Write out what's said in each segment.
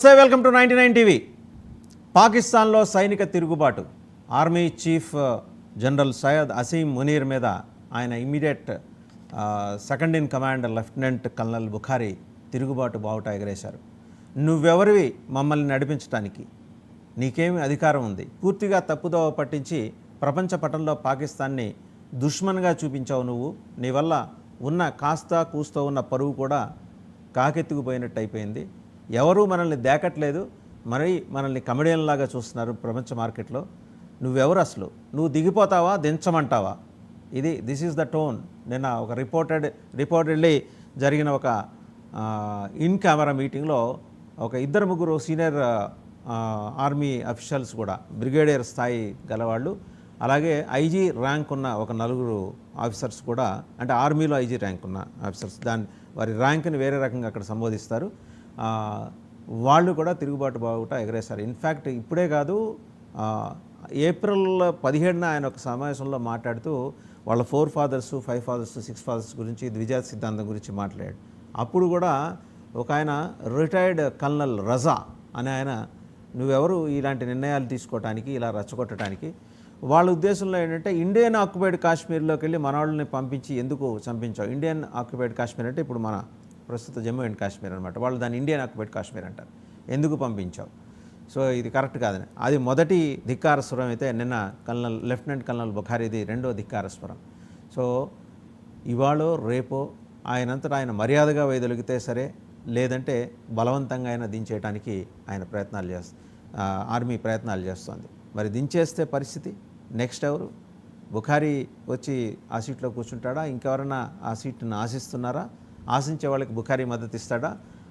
Welcome to 99 TV. పాకిస్తాన్లో సైనిక తిరుగుబాటు. Army chief general Syed Asim Munir మీద ఆయన immediate second in command lieutenant colonel Bukhari తిరుగుబాటు బావుట ఎగరేశారు. నువ్వెవరివి మమ్మల్ని నడిపించడానికి? నీకేమి అధికారం ఉంది? పూర్తిగా తప్పుదోవ పట్టించి ప్రపంచ పటంలో పాకిస్తాన్ని దుష్మన్గా చూపించావు నువ్వు. నీ వల్ల ఉన్న కాస్త కూస్తో ఉన్న పరువు కూడా కాకెత్తుకుపోయినట్టు అయిపోయింది. ఎవరూ మనల్ని దేకట్లేదు, మరి మనల్ని కమెడియన్లాగా చూస్తున్నారు ప్రపంచ మార్కెట్లో. నువ్వెవరు అసలు? నువ్వు దిగిపోతావా, దించమంటావా? This is the tone. నిన్న ఒక రిపోర్టెడ్లీ జరిగిన ఒక ఇన్ కెమెరా మీటింగ్లో ఒక ఇద్దరు ముగ్గురు సీనియర్ ఆర్మీ అఫీషియల్స్ కూడా, బ్రిగేడియర్ స్థాయి గలవాళ్ళు, అలాగే ఐజీ ర్యాంక్ ఉన్న ఒక నలుగురు ఆఫీసర్స్ కూడా, అంటే ఆర్మీలో ఐజీ ర్యాంక్ ఉన్న ఆఫీసర్స్, వారి ర్యాంక్ని వేరే రకంగా అక్కడ సంబోధిస్తారు, వాళ్ళు కూడా తిరుగుబాటు బావుట ఎగరేశారు. ఇన్ఫ్యాక్ట్ ఇప్పుడే కాదు, ఏప్రిల్ 17న ఆయన ఒక సమావేశంలో మాట్లాడుతూ వాళ్ళ 4 fathers 5 fathers 6 fathers గురించి, ద్విజాత సిద్ధాంతం గురించి మాట్లాడాడు. అప్పుడు కూడా ఒక ఆయన రిటైర్డ్ కల్నల్ రజా అనే ఆయన, నువ్వెవరు ఇలాంటి నిర్ణయాలు తీసుకోవటానికి, ఇలా రెచ్చగొట్టడానికి? వాళ్ళ ఉద్దేశంలో ఏంటంటే, ఇండియన్ ఆక్యుపైడ్ కాశ్మీర్లోకి వెళ్ళి మన వాళ్ళని పంపించి ఎందుకు చంపించావు? ఇండియన్ ఆక్యుపైడ్ కాశ్మీర్ అంటే ఇప్పుడు మన ప్రస్తుత జమ్మూ అండ్ కాశ్మీర్ అనమాట. వాళ్ళు దాన్ని ఇండియన్ ఆక్యుపైడ్ కాశ్మీర్ అంటారు. ఎందుకు పంపించావు? సో ఇది కరెక్ట్ కాదని, అది మొదటి ధిక్కార స్వరం అయితే నిన్న లెఫ్టినెంట్ కల్నల్ బుఖారీది రెండో ధిక్కార స్వరం. సో ఇవాళో రేపో ఆయనంతటా ఆయన మర్యాదగా వైదొలిగితే సరే, లేదంటే బలవంతంగా ఆయన దించేయడానికి ఆయన ఆర్మీ ప్రయత్నాలు చేస్తోంది. మరి దించేస్తే పరిస్థితి నెక్స్ట్ ఎవరు? బుఖారీ వచ్చి ఆ సీట్లో కూర్చుంటాడా? ఇంకెవరన్నా ఆ సీట్ను ఆశిస్తున్నారా? ఆశించే వాళ్ళకి బుఖారీ మద్దతు ఇస్తాడా?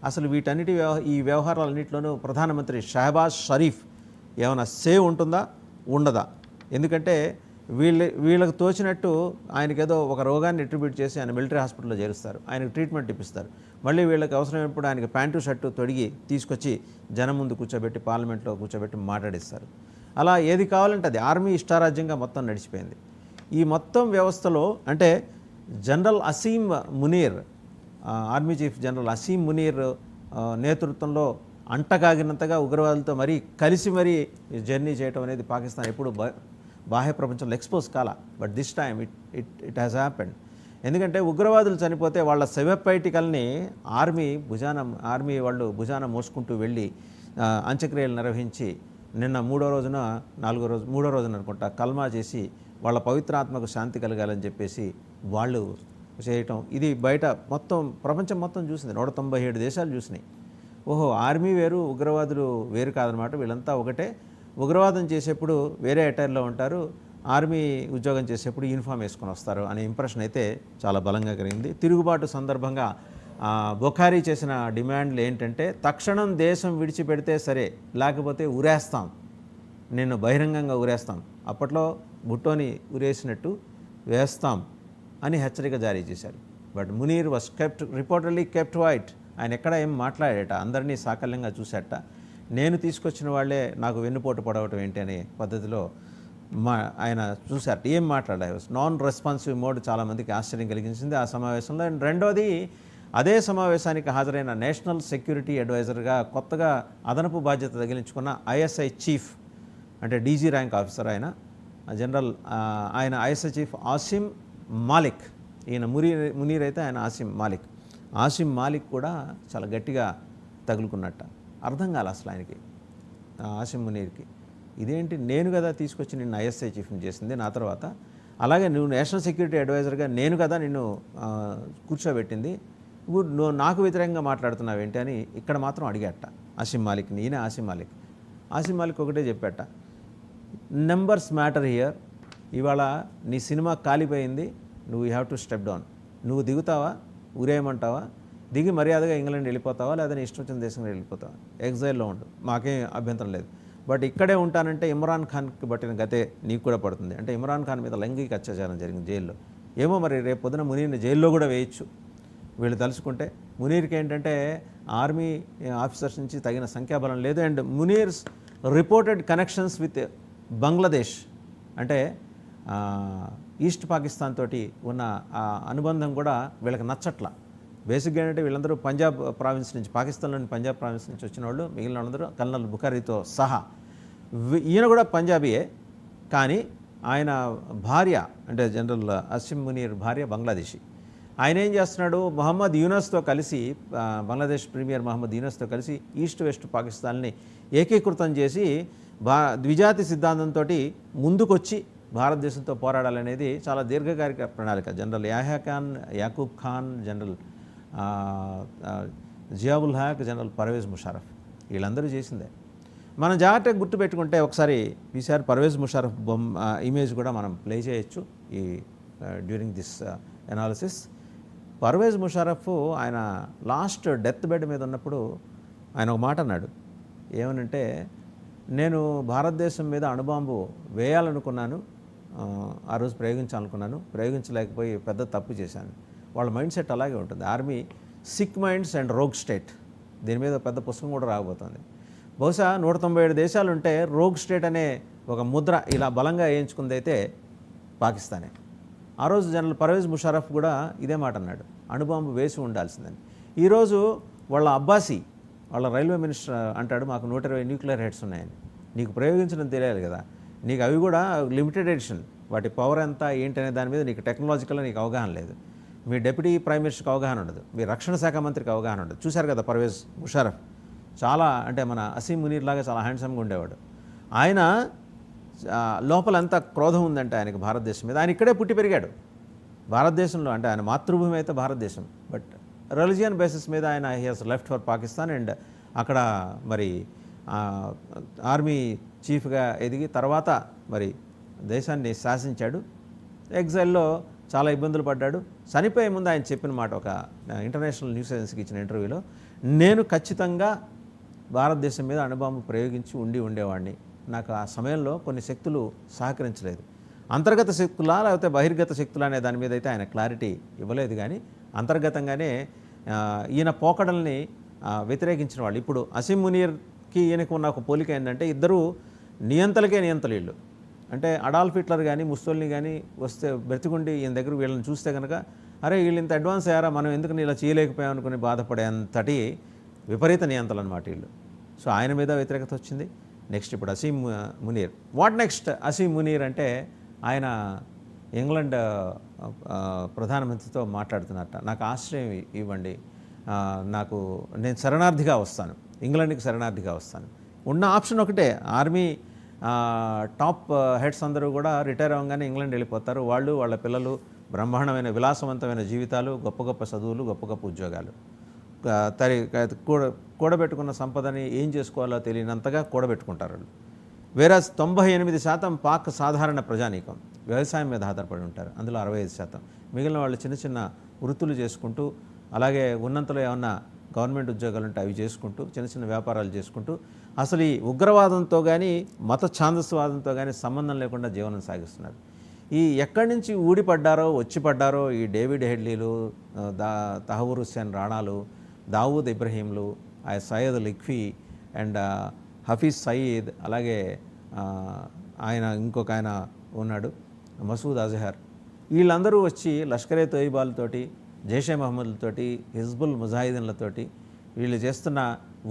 అసలు వీటన్నిటి ఈ వ్యవహారాలన్నింటిలోనూ ప్రధానమంత్రి షహబాజ్ షరీఫ్ ఏమైనా సేవ్ ఉంటుందా, ఉండదా? ఎందుకంటే వీళ్ళకి తోచినట్టు ఆయనకేదో ఒక రోగాన్ని అట్రిబ్యూట్ చేసి ఆయన మిలిటరీ హాస్పిటల్లో చేరుస్తారు, ఆయనకు ట్రీట్మెంట్ ఇప్పిస్తారు. మళ్ళీ వీళ్ళకి అవసరమైనప్పుడు ఆయనకి ప్యాంటు షర్టు తొడిగి తీసుకొచ్చి జనం ముందు కూర్చోబెట్టి, పార్లమెంట్లో కూర్చోబెట్టి మాట్లాడిస్తారు. అలా ఏది కావాలంటే అది ఆర్మీ ఇష్టారాజ్యంగా మొత్తం నడిచిపోయింది. ఈ మొత్తం వ్యవస్థలో అంటే general Asim Munir, army chief general Asim Munir నేతృత్వంలో అంటకాగినంతగా ఉగ్రవాదులతో మరీ కలిసి జర్నీ చేయడం అనేది పాకిస్తాన్ ఎప్పుడు బాహ్య ప్రపంచంలో ఎక్స్పోజ్ కాల. But this time it has happened. ఎందుకంటే ఉగ్రవాదులు చనిపోతే వాళ్ళ శవపైటికల్ని ఆర్మీ వాళ్ళు భుజాన మోసుకుంటూ వెళ్ళి అంత్యక్రియలు నిర్వహించి, నిన్న మూడో రోజున అనుకుంటా కల్మా చేసి వాళ్ళ పవిత్రాత్మకు శాంతి కలగాలని చెప్పేసి వాళ్ళు చేయటం, ఇది బయట మొత్తం ప్రపంచం మొత్తం చూసింది. 197 దేశాలు చూసినాయి. ఓహో, ఆర్మీ వేరు, ఉగ్రవాదులు వేరు కాదనమాట, వీళ్ళంతా ఒకటే. ఉగ్రవాదం చేసేప్పుడు వేరే అటైర్లో ఉంటారు, ఆర్మీ ఉద్యోగం చేసేప్పుడు యూనిఫామ్ వేసుకొని వస్తారు అనే ఇంప్రెషన్ అయితే చాలా బలంగా కలిగింది. తిరుగుబాటు సందర్భంగా బుఖారీ చేసిన డిమాండ్లు ఏంటంటే, తక్షణం దేశం విడిచిపెడితే సరే, లేకపోతే ఉరేస్తాం, నిన్ను బహిరంగంగా ఉరేస్తాం, అప్పట్లో భుట్టోని ఉరేసినట్టు వేస్తాం అని హెచ్చరిక జారీ చేశారు. But Munir was reportedly kept quiet. ఆయన ఎక్కడ ఏం మాట్లాడేట, అందరినీ సాకల్యంగా చూసేట. నేను తీసుకొచ్చిన వాళ్ళే నాకు వెన్నుపోటు పడవటం ఏంటి అనే పద్ధతిలో ఆయన చూశారట. ఏం మాట్లాడారు? నాన్ రెస్పాన్సివ్ మోడ్ చాలామందికి ఆశ్చర్యం కలిగించింది ఆ సమావేశంలో. అండ్ రెండోది, అదే సమావేశానికి హాజరైన నేషనల్ సెక్యూరిటీ అడ్వైజర్గా కొత్తగా అదనపు బాధ్యత తగిలించుకున్న ఐఎస్ఐ చీఫ్, అంటే డీజీ ర్యాంక్ ఆఫీసర్ ఆయన ఐఎస్ఐ చీఫ్ ఆసిమ్ మాలిక్. ఈయన మునీర్ అయితే ఆయన ఆసిమ్ మాలిక్ కూడా చాలా గట్టిగా తగులుకున్నట్ట. అర్థం కాలే అసలు ఆయనకి, ఆసిమ్ మునీర్కి. ఇదేంటి, నేను కదా తీసుకొచ్చి నిన్ను ఐఎస్ఐ చీఫ్ని చేసింది నా తర్వాత, అలాగే నువ్వు నేషనల్ సెక్యూరిటీ అడ్వైజర్గా నేను కదా నిన్ను కూర్చోబెట్టింది, నువ్వు నాకు వ్యతిరేకంగా మాట్లాడుతున్నావేంటి అని ఇక్కడ మాత్రం అడిగేట ఆసిమ్ మాలిక్ని. ఈయన ఆసిమ్ మాలిక్ ఒకటే చెప్పాట, నెంబర్స్ మ్యాటర్ హియర్. ఇవాళ నీ సినిమా కాలిపోయింది, నువ్వు you have to step down. నువ్వు దిగుతావా, ఊరేయమంటావా? దిగి మర్యాదగా ఇంగ్లాండ్ వెళ్ళిపోతావా, లేదా నీ ఇష్టం వచ్చిన దేశంలో వెళ్ళిపోతావా? ఎగ్జైల్లో ఉండు, మాకేం అభ్యంతరం లేదు. బట్ ఇక్కడే ఉంటానంటే ఇమ్రాన్ ఖాన్కి పట్టిన గతే నీకు కూడా పడుతుంది. అంటే ఇమ్రాన్ ఖాన్ మీద లైంగిక అత్యాచారం జరిగింది జైల్లో. ఏమో మరి రేపు పొద్దున మునీర్ని జైల్లో కూడా వేయచ్చు వీళ్ళు తలుచుకుంటే. మునీర్కి ఏంటంటే ఆర్మీ ఆఫీసర్స్ నుంచి తగిన సంఖ్యాబలం లేదు. And Munir's reported connections with Bangladesh, అంటే ఈస్ట్ పాకిస్తాన్ తోటి ఉన్న ఆ అనుబంధం కూడా వీళ్ళకి నచ్చట్ల. బేసిక్గా ఏంటంటే వీళ్ళందరూ పంజాబ్ ప్రావిన్స్ నుంచి, పాకిస్తాన్లోని పంజాబ్ ప్రావిన్స్ నుంచి వచ్చిన వాళ్ళు, మిగిలిన వాళ్ళందరూ కల్నల్ బుఖారీతో సహా. ఈయన కూడా పంజాబీయే, కానీ ఆయన భార్య అంటే జనరల్ అసీం మునీర్ భార్య బంగ్లాదేశీ. ఆయన ఏం చేస్తున్నాడు, మహమ్మద్ యూనస్తో కలిసి, బంగ్లాదేశ్ ప్రీమియర్ మహమ్మద్ యూనస్తో కలిసి ఈస్ట్ వెస్ట్ పాకిస్తాన్ని ఏకీకృతం చేసి ద్విజాతి సిద్ధాంతంతో ముందుకొచ్చి భారతదేశంతో పోరాడాలనేది చాలా దీర్ఘకాలిక ప్రణాళిక. General Yakub Khan, general Ziaul Haq, general Pervez Musharraf వీళ్ళందరూ చేసిందే. మనం జాగ్రత్తగా గుర్తుపెట్టుకుంటే ఒకసారి ఈసారి పర్వేజ్ ముషారఫ్ ఇమేజ్ కూడా మనం ప్లే చేయొచ్చు ఈ during this analysis. Parvez Musharraf ఆయన లాస్ట్ డెత్ బెడ్ మీద ఉన్నప్పుడు ఆయన ఒక మాట అన్నాడు. ఏమనంటే, నేను భారతదేశం మీద అణుబాంబు వేయాలనుకున్నాను, ఆ రోజు ప్రయోగించాలనుకున్నాను, ప్రయోగించలేకపోయి పెద్ద తప్పు చేశాను. వాళ్ళ మైండ్ సెట్ అలాగే ఉంటుంది. Army sick minds and rogue state, దీని మీద పెద్ద పుస్తకం కూడా రాబోతుంది. బహుశా 197 దేశాలు ఉంటే రోగ్ స్టేట్ అనే ఒక ముద్ర ఇలా బలంగా వేయించుకుందైతే పాకిస్తానే. ఆ రోజు జనరల్ పర్వేజ్ ముషారఫ్ కూడా ఇదే మాట అన్నాడు, అణుబాంబు వేసి ఉండాల్సిందని. ఈరోజు వాళ్ళ అబ్బాసీ, వాళ్ళ రైల్వే మినిస్టర్ అంటాడు, మాకు 120 న్యూక్లియర్ హెడ్స్ ఉన్నాయని. నీకు ప్రయోగించడం తెలియాలి కదా, నీకు అవి కూడా లిమిటెడ్ ఎడిషన్, వాటి పవర్ ఎంత ఏంటనే దాని మీద నీకు టెక్నాలజికల్గా నీకు అవగాహన లేదు. మీ డిప్యూటీ ప్రైమ్ మినిస్టర్కి అవగాహన ఉండదు, మీ రక్షణ శాఖ మంత్రికి అవగాహన ఉండదు. చూశారు కదా పర్వేజ్ ముషారఫ్, చాలా అంటే మన అసీం మునీర్ లాగా చాలా హ్యాండ్సమ్గా ఉండేవాడు. ఆయన లోపలంతా క్రోధం ఉందంటే ఆయనకి భారతదేశం మీద. ఆయన ఇక్కడే పుట్టి పెరిగాడు భారతదేశంలో, అంటే ఆయన మాతృభూమి అయితే భారతదేశం, బట్ రిలిజియన్ బేసిస్ మీద ఆయన he has left for Pakistan. And అక్కడ మరి ఆర్మీ చీఫ్గా ఎదిగి తర్వాత మరి దేశాన్ని శాసించాడు. ఎగ్జైల్లో చాలా ఇబ్బందులు పడ్డాడు. చనిపోయే ముందు ఆయన చెప్పిన మాట, ఒక ఇంటర్నేషనల్ న్యూస్ ఏజెన్సీకి ఇచ్చిన ఇంటర్వ్యూలో, నేను ఖచ్చితంగా భారతదేశం మీద అణుబాంబు ప్రయోగించి ఉండేవాడిని. నాకు ఆ సమయంలో కొన్ని శక్తులు సహకరించలేదు. అంతర్గత శక్తులా లేకపోతే బహిర్గత శక్తులా అనే దాని మీద అయితే ఆయన క్లారిటీ ఇవ్వలేదు, కానీ అంతర్గతంగానే ఈయన పోకడల్ని వ్యతిరేకించిన వాళ్ళు. ఇప్పుడు అసీం మునీర్కి ఈయనకు ఉన్న ఒక పోలిక ఏంటంటే, ఇద్దరు నియంతలకే నియంతలు. అంటే అడాల్ఫ్ హిట్లర్ కానీ ముస్సోలిని కానీ వస్తే బ్రతికుండి ఈయన దగ్గర వీళ్ళని చూస్తే కనుక, అరే వీళ్ళు ఇంత అడ్వాన్స్ అయ్యారా, మనం ఎందుకు ఇలా చేయలేకపోయాం అనుకుని బాధపడేంతటి విపరీత నియంతలు అన్నమాట వీళ్ళు. సో ఆయన మీద వ్యతిరేకత వచ్చింది. నెక్స్ట్ ఇప్పుడు అసీం మునీర్. What next? అసీం మునీర్ అంటే ఆయన ఇంగ్లాండ్ ప్రధానమంత్రితో మాట్లాడుతున్నట్ట, నాకు ఆశ్రయం ఇవ్వండి, నేను శరణార్థిగా వస్తాను, ఇంగ్లాండ్కి శరణార్థిగా వస్తాను. ఉన్న ఆప్షన్ ఒకటే, ఆర్మీ టాప్ హెడ్స్ అందరూ కూడా రిటైర్ అవ్వగానే ఇంగ్లాండ్ వెళ్ళిపోతారు. వాళ్ళు వాళ్ళ పిల్లలు బ్రహ్మాండమైన విలాసవంతమైన జీవితాలు, గొప్ప గొప్ప చదువులు, గొప్ప గొప్ప ఉద్యోగాలు. కూడబెట్టుకున్న సంపదని ఏం చేసుకోవాలో తెలియనంతగా కూడబెట్టుకుంటారు. వేరే 98% పాక్ సాధారణ ప్రజానీకం వ్యవసాయం మీద ఆధారపడి ఉంటారు. అందులో 65%. మిగిలిన వాళ్ళు చిన్న చిన్న వృత్తులు చేసుకుంటూ, అలాగే ఉన్నంతలో ఏమన్నా గవర్నమెంట్ ఉద్యోగాలు ఉంటే అవి చేసుకుంటూ, చిన్న చిన్న వ్యాపారాలు చేసుకుంటూ, అసలు ఈ ఉగ్రవాదంతో కానీ మత ఛాందస్వాదంతో కానీ సంబంధం లేకుండా జీవనం సాగిస్తున్నారు. ఈ ఎక్కడి నుంచి ఊడిపడ్డారో వచ్చి పడ్డారో ఈ డేవిడ్ హెడ్లీలు, తహవూర్ హుస్సేన్ రాణాలు, దావూద్ ఇబ్రహీంలు, సయ్యద్ లిఖ్వీ అండ్ హఫీజ్ సయీద్, అలాగే ఆయన ఇంకొక ఆయన ఉన్నాడు మసూద్ అజహర్, వీళ్ళందరూ వచ్చి లష్కరే తోయిబాలతోటి, జైషే మహమ్మద్లతోటి, హిజ్బుల్ ముజాహిదీన్లతోటి వీళ్ళు చేస్తున్న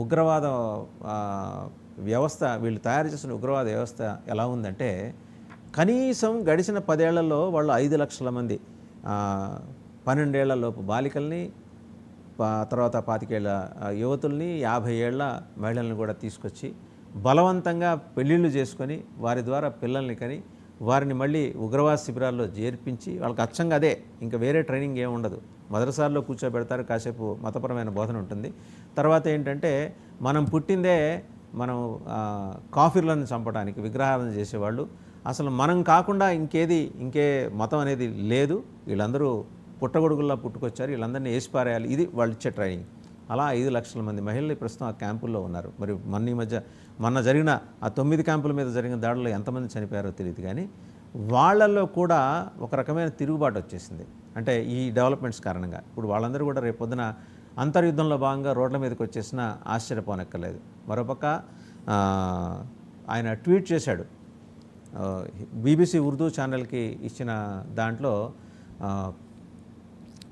ఉగ్రవాద వ్యవస్థ, వీళ్ళు తయారు చేసిన ఉగ్రవాద వ్యవస్థ ఎలా ఉందంటే, కనీసం గడిచిన 10 ఏళ్లలో వాళ్ళు 5 లక్షల మంది 12 ఏళ్లలోపు బాలికల్ని, తర్వాత 25 ఏళ్ల యువతుల్ని, 50 ఏళ్ల మహిళల్ని కూడా తీసుకొచ్చి బలవంతంగా పెళ్ళిళ్ళు చేసుకొని వారి ద్వారా పిల్లల్ని కని వారిని మళ్ళీ ఉగ్రవాద శిబిరాల్లో చేర్పించి, వాళ్ళకి అచ్చంగా అదే, ఇంకా వేరే ట్రైనింగ్ ఏమి ఉండదు. మదరసాల్లో కూర్చోబెడతారు, కాసేపు మతపరమైన బోధన ఉంటుంది. తర్వాత ఏంటంటే, మనం పుట్టిందే మనం కాఫీర్లను చంపడానికి, విగ్రహాలను చేసేవాళ్ళు. అసలు మనం కాకుండా ఇంకే మతం అనేది లేదు. వీళ్ళందరూ పుట్టగొడుగుల్లా పుట్టుకొచ్చారు, వీళ్ళందరినీ వేసిపారేయాలి, ఇది వాళ్ళు ఇచ్చే ట్రైనింగ్. అలా 5 లక్షల మంది మహిళలు ప్రస్తుతం ఆ క్యాంపుల్లో ఉన్నారు. మరి మొన్న జరిగిన ఆ 9 క్యాంపుల మీద జరిగిన దాడుల్లో ఎంతమంది చనిపోయారో తెలియదు, కానీ వాళ్ళల్లో కూడా ఒక రకమైన తిరుగుబాటు వచ్చేసింది. అంటే ఈ డెవలప్మెంట్స్ కారణంగా ఇప్పుడు వాళ్ళందరూ కూడా రేపొద్దున అంతర్యుద్ధంలో భాగంగా రోడ్ల మీదకి వచ్చేసిన ఆశ్చర్యపోనక్కర్లేదు. మరోపక్క ఆయన ట్వీట్ చేశాడు, బీబీసీ ఉర్దూ ఛానల్కి ఇచ్చిన దాంట్లో,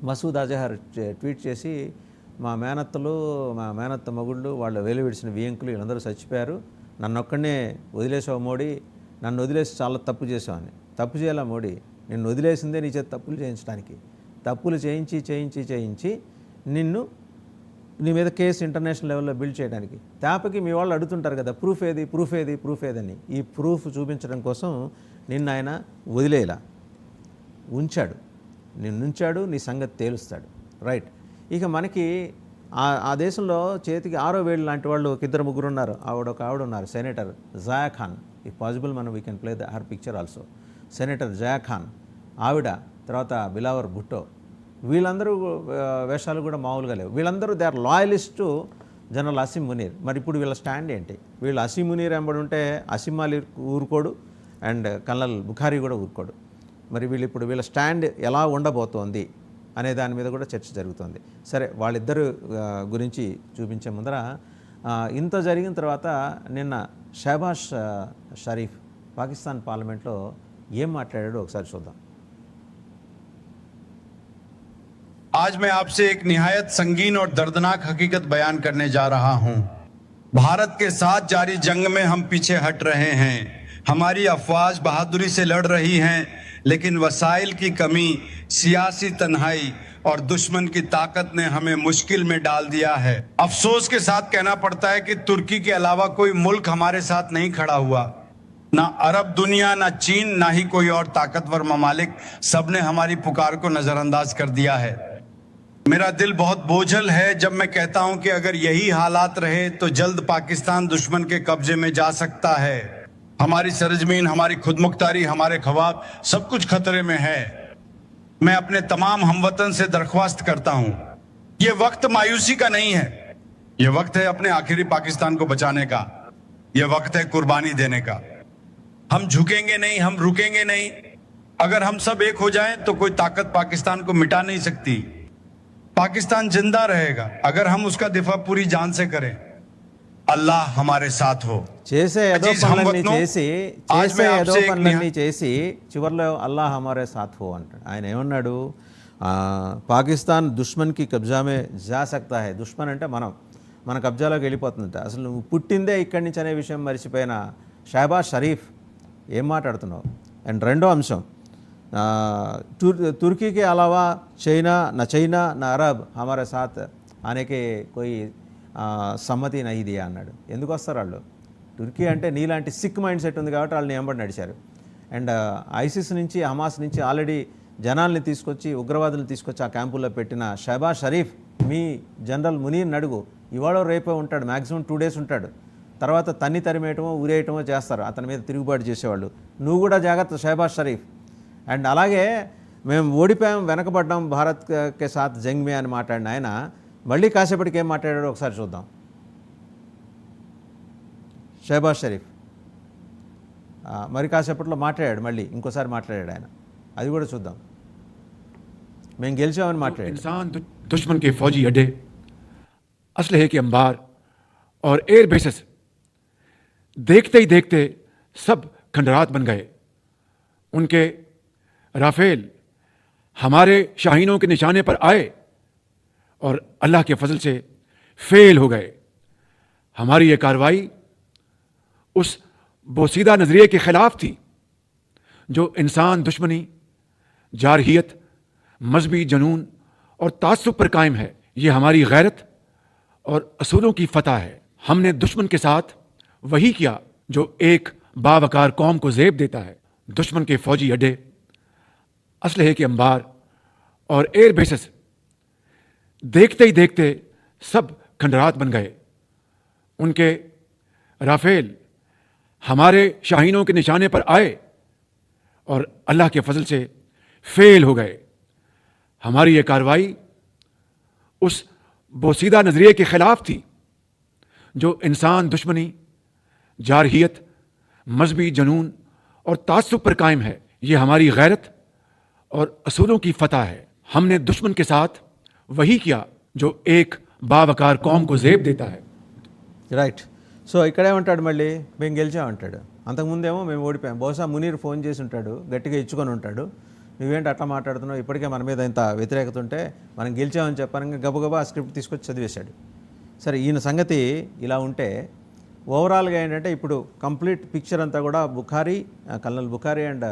మసూద్ అజహర్ ట్వీట్ చేసి మా మేనత్తలు మా మేనత్త మగుళ్ళు వాళ్ళు వెలువిడిచిన వియంకులు వీళ్ళందరూ చచ్చిపోయారు, నన్ను ఒక్కడనే వదిలేసావు మోడీ, నన్ను వదిలేసి చాలా తప్పు చేసావని. తప్పు చేయాలా మోడీ, నిన్ను వదిలేసిందే నీ చేత తప్పులు చేయించడానికి. తప్పులు చేయించి చేయించి చేయించి నిన్ను నీ మీద కేసు ఇంటర్నేషనల్ లెవెల్లో బిల్డ్ చేయడానికి. తేపకి మీ వాళ్ళు అడుగుతుంటారు కదా, ప్రూఫ్ ఏది ప్రూఫ్ ఏది ప్రూఫ్ ఏదని. ఈ ప్రూఫ్ చూపించడం కోసం నిన్ను ఆయన వదిలేలా ఉంచాడు, నిన్నుంచాడు, నీ సంగతి తేలుస్తాడు. రైట్. ఇక మనకి ఆ దేశంలో చేతికి 6వ వేలు లాంటి వాళ్ళు ఒక 2-3 ఉన్నారు. ఆవిడ ఉన్నారు, senator Jaya Khan. If possible మనం we can play her picture also. Senator Jaya Khan ఆవిడ, తర్వాత బిలావర్ భుట్టో, వీళ్ళందరూ వేషాలు కూడా మామూలుగా లేవు. వీళ్ళందరూ they are loyalist to general Asim Munir. మరి ఇప్పుడు వీళ్ళ స్టాండ్ ఏంటి? వీళ్ళు అసీం మునీర్ ఎంబడి ఉంటే అసీం అలీ ఊరుకోడు అండ్ కల్నల్ బుఖారీ కూడా ఊరుకోడు. మరి వీళ్ళ స్టాండ్ ఎలా ఉండబోతోంది అనే దాని మీద కూడా చర్చ జరుగుతుంది. సరే, వాళ్ళిద్దరు గురించి చూపించే ముందర ఇంత జరిగిన తర్వాత నిన్న షహబాజ్ షరీఫ్ పాకిస్తాన్ పార్లమెంట్లో ఏం మాట్లాడాడో ఒకసారి చూద్దాం. आज मैं आपसे एक निहायत संगीन और दर्दनाक हकीकत बयान करने जा रहा हूं। भारत के साथ जारी जंग में हम पीछे हट रहे हैं। हमारी अफवाज बहादुरी से लड़ रही हैं, लेकिन वसाइल की कमी, सियासी तन्हाई और दुश्मन की ताकत ने हमें मुश्किल में डाल दिया है। अफसोस के साथ कहना पड़ता है कि तुर्की के अलावा कोई मुल्क हमारे साथ नहीं खड़ा हुआ। ना अरब दुनिया, ना चीन, ना ही कोई और ताकतवर ममालिक, सबने हमारी पुकार को नजरअंदाज कर दिया है। मेरा दिल बहुत बोझल है जब मैं कहता हूं कि अगर यही हालात रहे तो जल्द पाकिस्तान दुश्मन के कब्जे में जा सकता है। हमारी सरजमीन, हमारी खुदमुख्तारी, हमारे ख्वाब, सब कुछ खतरे में है। मैं अपने तमाम हमवतन से दरख्वास्त करता हूं, ये वक्त मायूसी का नहीं है, ये वक्त है अपने आखिरी पाकिस्तान को बचाने का, ये वक्त है कुर्बानी देने का। हम झुकेंगे नहीं, हम रुकेंगे नहीं। अगर हम सब एक हो जाएं तो कोई ताकत पाकिस्तान को मिटा नहीं सकती। पाकिस्तान जिंदा रहेगा अगर हम उसका दिफा पूरी जान से करें। అల్లాహ్ హమారే సాథ్ హో. చేసే ఏదో పనులన్నీ చేసి చివర్లో అల్లాహ్ హమారే సాథ్ హో అంటాడు. ఆయన ఏమన్నాడు? పాకిస్తాన్ దుష్మన్కి కబ్జామే జా సక్తా హై. దుష్మన్ అంటే మన కబ్జాలోకి వెళ్ళిపోతుందంట. అసలు నువ్వు పుట్టిందే ఇక్కడి నుంచి అనే విషయం మర్చిపోయిన షహబాజ్ షరీఫ్ ఏం మాట్లాడుతున్నావు? అండ్ రెండో అంశం, तुर्की के अलावा चाइना ना अरब हमारे साथ आने के कोई సమ్మతి నహిదియా అన్నాడు. ఎందుకు వస్తారు వాళ్ళు? టుర్కీ అంటే నీలాంటి సిక్ మైండ్ సెట్ ఉంది కాబట్టి వాళ్ళని వెంబడి నడిచారు. అండ్ ఐసిస్ నుంచి, హమాస్ నుంచి ఆల్రెడీ జనాల్ని తీసుకొచ్చి, ఉగ్రవాదులను తీసుకొచ్చి ఆ క్యాంపుల్లో పెట్టిన షహబాజ్ షరీఫ్ మీ జనరల్ మునీర్ని అడుగు, ఇవాళ రేపే ఉంటాడు, మ్యాక్సిమం 2 days ఉంటాడు. తర్వాత తన్ని తరిమేయటమో ఊరేయటమో చేస్తారు అతని మీద తిరుగుబాటు చేసేవాళ్ళు. నువ్వు కూడా జాగ్రత్త షహబాజ్ షరీఫ్. అండ్ అలాగే మేము ఓడిపోయాం, వెనకబడ్డాం భారత్ కే సాత్ జంగ్ మే అని మాట్లాడిన ఆయన మళ్ళీ కాసేపటికి ఏం మాట్లాడాడో ఒకసారి చూద్దాం. షహబాజ్ షరీఫ్ మరి కాసేపట్లో మాట్లాడాడు, మళ్ళీ ఇంకోసారి మాట్లాడాడు ఆయన, అది కూడా చూద్దాం. మేము గెలిచామని మాట్లాడాడు. इंसान दुश्मन के फौजी अड्डे, असलहे के अंबार और एयर बेसेस देखते ही देखते सब खंडरात बन गए। उनके राफेल हमारे शाहीनों के निशाने पर आए और अल्लाह के फजल से फेल हो गए। हमारी ये कार्रवाई उस बोसीदा नज़रिए के ख़िलाफ़ थी जो इंसान दुश्मनी, जारहियत, मजहबी जनून और तासुब पर कायम है। ये हमारी गैरत और असूलों की फतह है। हमने दुश्मन के साथ वही किया जो एक बावकार कौम को ज़ेब देता है। दुश्मन के फौजी अड्डे, असलहे के अंबार और एयर बेसेस देखते ही देखते सब खंडरात बन गए। उनके राफेल हमारे शाहीनों के निशाने पर आए और अल्लाह के फजल से फेल हो गए। हमारी ये कार्रवाई उस बोसीदा नज़रिए के ख़िलाफ़ थी जो इंसान दुश्मनी, जारहियत, मजहबी जनून और तासुब पर कायम है। ये हमारी गैरत और असूलों की फतह है। हमने दुश्मन के साथ वही किया जो एक बावकार कौम को ज़ेब देता है। రైట్. సో ఇక్కడేమంటాడు? మళ్ళీ మేము గెలిచామంటాడు. అంతకుముందేమో మేము ఓడిపోయాం. బహుశా మునీర్ ఫోన్ చేసి ఉంటాడు, గట్టిగా ఇచ్చుకొని ఉంటాడు. నువ్వేంటి అట్లా మాట్లాడుతున్నావు, ఇప్పటికే మన మీద ఇంత వ్యతిరేకత ఉంటే మనం గెలిచామని చెప్పాను, గబగబా ఆ స్క్రిప్ట్ తీసుకొచ్చి చదివేశాడు. సరే, ఈయన సంగతి ఇలా ఉంటే ఓవరాల్గా ఏంటంటే ఇప్పుడు కంప్లీట్ పిక్చర్ అంతా కూడా బుఖారీ, కల్నల్ బుఖారీ అండ్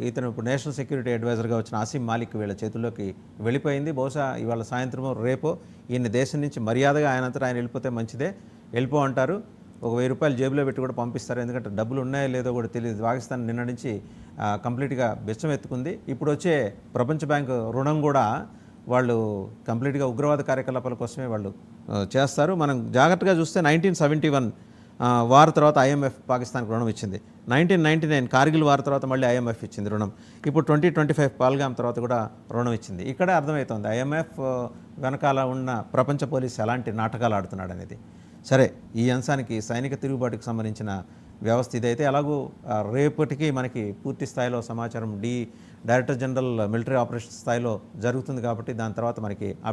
ఇతను ఇప్పుడు నేషనల్ సెక్యూరిటీ అడ్వైజర్గా వచ్చిన ఆసిమ్ మాలిక్ వీళ్ళ చేతుల్లోకి వెళ్ళిపోయింది. బహుశా ఇవాళ సాయంత్రమో రేపో ఈయన దేశం నుంచి మర్యాదగా ఆయనంతటా ఆయన వెళ్ళిపోతే మంచిదే, వెళ్ళిపో అంటారు. ఒక 1000 రూపాయలు జేబులో పెట్టి కూడా పంపిస్తారు, ఎందుకంటే డబ్బులు ఉన్నాయో లేదో కూడా తెలియదు. పాకిస్తాన్ నిన్న నుంచి కంప్లీట్గా బెచ్చం ఎత్తుకుంది. ఇప్పుడు వచ్చే ప్రపంచ బ్యాంకు రుణం కూడా వాళ్ళు కంప్లీట్గా ఉగ్రవాద కార్యకలాపాల కోసమే వాళ్ళు చేస్తారు. మనం జాగ్రత్తగా చూస్తే 1971 వార్ తర్వాత ఐఎంఎఫ్ పాకిస్తాన్కి రుణం ఇచ్చింది. 1999 కార్గిల్ వార్ తర్వాత మళ్ళీ ఐఎంఎఫ్ ఇచ్చింది రుణం. ఇప్పుడు 2025 పాల్గామ్ తర్వాత కూడా రుణం ఇచ్చింది. ఇక్కడే అర్థమవుతుంది ఐఎంఎఫ్ వెనకాల ఉన్న ప్రపంచ పోలీస్ ఎలాంటి నాటకాలు ఆడుతున్నాడు అనేది. సరే, ఈ అంశానికి సైనిక తిరుగుబాటుకు సంబంధించిన వ్యవస్థ ఇదైతే ఎలాగూ రేపటికి మనకి పూర్తి స్థాయిలో సమాచారం డైరెక్టర్ జనరల్ మిలిటరీ ఆపరేషన్ స్థాయిలో జరుగుతుంది కాబట్టి దాని తర్వాత మనకి